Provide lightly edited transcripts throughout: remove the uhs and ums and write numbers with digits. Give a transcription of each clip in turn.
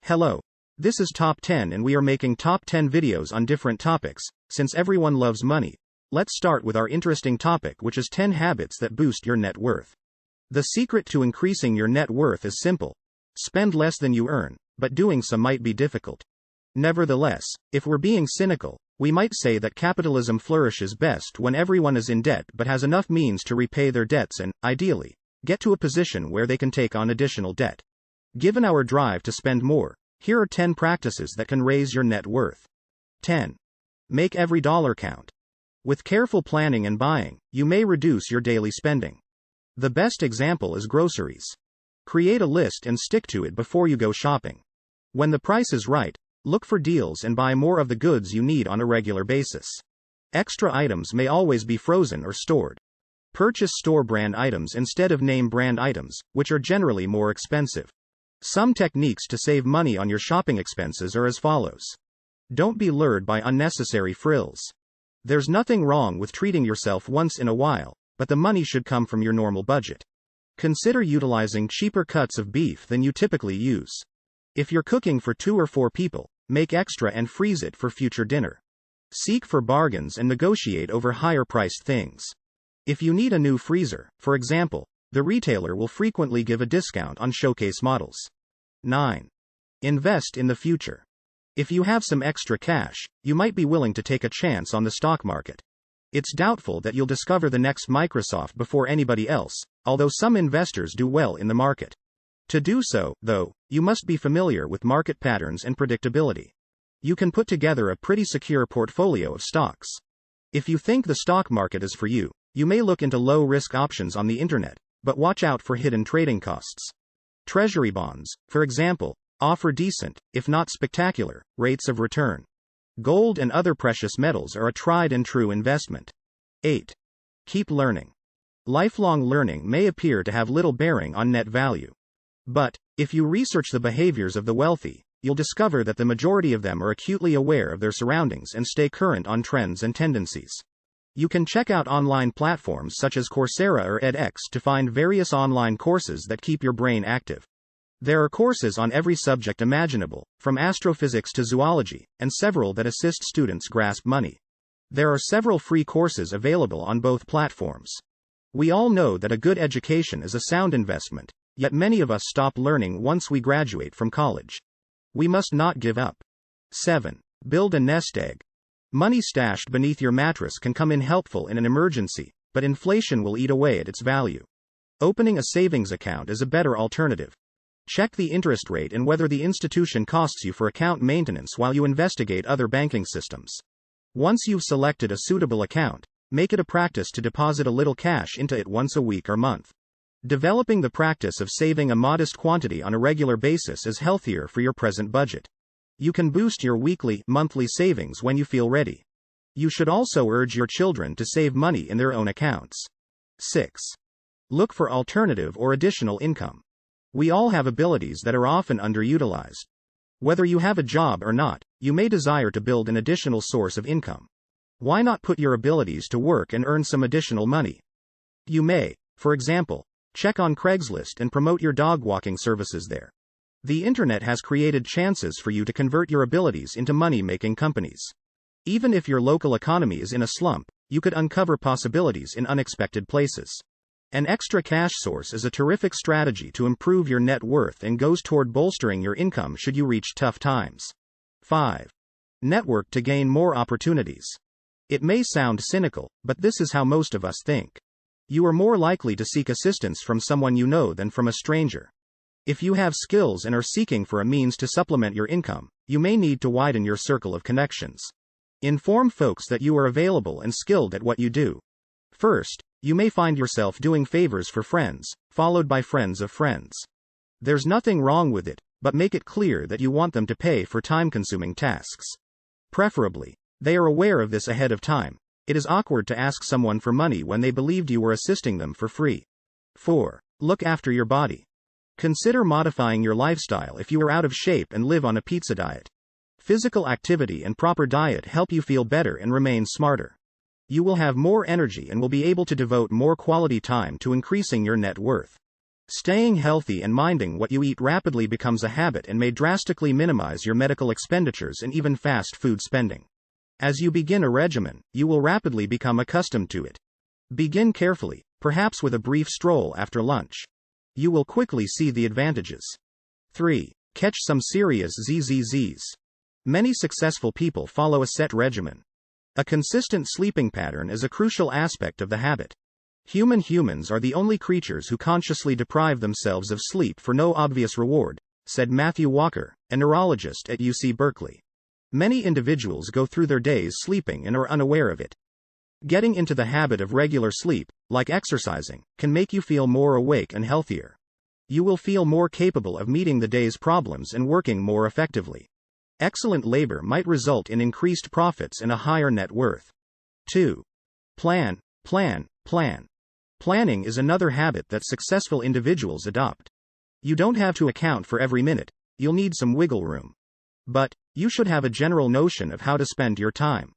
Hello. This is Top 10 and we are making top 10 videos on different topics. Since everyone loves money, let's start with our interesting topic, which is 10 habits that boost your net worth. The secret to increasing your net worth is simple. Spend less than you earn, but doing so might be difficult. Nevertheless, if we're being cynical, we might say that capitalism flourishes best when everyone is in debt but has enough means to repay their debts and, ideally, get to a position where they can take on additional debt. Given our drive to spend more, here are 10 practices that can raise your net worth. 10. Make every dollar count. With careful planning and buying, you may reduce your daily spending. The best example is groceries. Create a list and stick to it before you go shopping. When the price is right, look for deals and buy more of the goods you need on a regular basis. Extra items may always be frozen or stored. Purchase store brand items instead of name brand items, which are generally more expensive. Some techniques to save money on your shopping expenses are as follows. Don't be lured by unnecessary frills. There's nothing wrong with treating yourself once in a while, but the money should come from your normal budget. Consider utilizing cheaper cuts of beef than you typically use. If you're cooking for 2 or 4 people, make extra and freeze it for future dinner. Seek for bargains and negotiate over higher-priced things. If you need a new freezer, for example, the retailer will frequently give a discount on showcase models. 9. Invest in the future. If you have some extra cash, you might be willing to take a chance on the stock market. It's doubtful that you'll discover the next Microsoft before anybody else, although some investors do well in the market. To do so, though, you must be familiar with market patterns and predictability. You can put together a pretty secure portfolio of stocks. If you think the stock market is for you, you may look into low-risk options on the internet, but watch out for hidden trading costs. Treasury bonds, for example, offer decent, if not spectacular, rates of return. Gold and other precious metals are a tried and true investment. 8. Keep learning. Lifelong learning may appear to have little bearing on net value. But, if you research the behaviors of the wealthy, you'll discover that the majority of them are acutely aware of their surroundings and stay current on trends and tendencies. You can check out online platforms such as Coursera or edX to find various online courses that keep your brain active. There are courses on every subject imaginable, from astrophysics to zoology, and several that assist students grasp money. There are several free courses available on both platforms. We all know that a good education is a sound investment, yet many of us stop learning once we graduate from college. We must not give up. 7. Build a nest egg. Money stashed beneath your mattress can come in helpful in an emergency, but inflation will eat away at its value. Opening a savings account is a better alternative. Check the interest rate and whether the institution costs you for account maintenance while you investigate other banking systems. Once you've selected a suitable account, make it a practice to deposit a little cash into it once a week or month. Developing the practice of saving a modest quantity on a regular basis is healthier for your present budget. You can boost your weekly, monthly savings when you feel ready. You should also urge your children to save money in their own accounts. 6. Look for alternative or additional income. We all have abilities that are often underutilized. Whether you have a job or not, you may desire to build an additional source of income. Why not put your abilities to work and earn some additional money? You may, for example, check on Craigslist and promote your dog walking services there. The internet has created chances for you to convert your abilities into money-making companies. Even if your local economy is in a slump, you could uncover possibilities in unexpected places. An extra cash source is a terrific strategy to improve your net worth and goes toward bolstering your income should you reach tough times. 5. Network to gain more opportunities. It may sound cynical, but this is how most of us think. You are more likely to seek assistance from someone you know than from a stranger. If you have skills and are seeking for a means to supplement your income, you may need to widen your circle of connections. Inform folks that you are available and skilled at what you do. First, you may find yourself doing favors for friends, followed by friends of friends. There's nothing wrong with it, but make it clear that you want them to pay for time-consuming tasks. Preferably, they are aware of this ahead of time. It is awkward to ask someone for money when they believed you were assisting them for free. 4. Look after your body. Consider modifying your lifestyle if you are out of shape and live on a pizza diet. Physical activity and proper diet help you feel better and remain smarter. You will have more energy and will be able to devote more quality time to increasing your net worth. Staying healthy and minding what you eat rapidly becomes a habit and may drastically minimize your medical expenditures and even fast food spending. As you begin a regimen, you will rapidly become accustomed to it. Begin carefully, perhaps with a brief stroll after lunch. You will quickly see the advantages. 3. Catch some serious ZZZs. Many successful people follow a set regimen. A consistent sleeping pattern is a crucial aspect of the habit. Humans are the only creatures who consciously deprive themselves of sleep for no obvious reward, said Matthew Walker, a neurologist at UC Berkeley. Many individuals go through their days sleeping and are unaware of it. Getting into the habit of regular sleep, like exercising, can make you feel more awake and healthier. You will feel more capable of meeting the day's problems and working more effectively. Excellent labor might result in increased profits and a higher net worth. 2. Plan. Planning is another habit that successful individuals adopt. You don't have to account for every minute, you'll need some wiggle room. But, you should have a general notion of how to spend your time.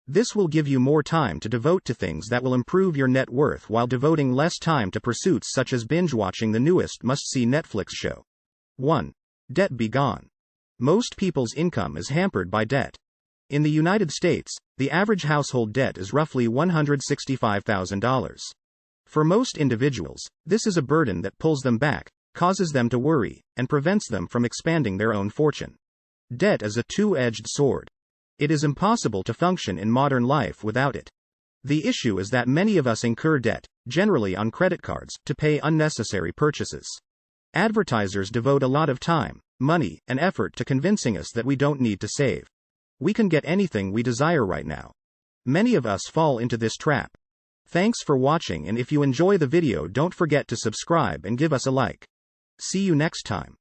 This will give you more time to devote to things that will improve your net worth while devoting less time to pursuits such as binge-watching the newest must-see Netflix show. 1. Debt be gone. Most people's income is hampered by debt. In the United States, the average household debt is roughly $165,000. For most individuals, this is a burden that pulls them back, causes them to worry, and prevents them from expanding their own fortune. Debt is a two-edged sword. It is impossible to function in modern life without it. The issue is that many of us incur debt, generally on credit cards, to pay unnecessary purchases. Advertisers devote a lot of time, money, and effort to convincing us that we don't need to save. We can get anything we desire right now. Many of us fall into this trap. Thanks for watching, and if you enjoy the video, don't forget to subscribe and give us a like. See you next time.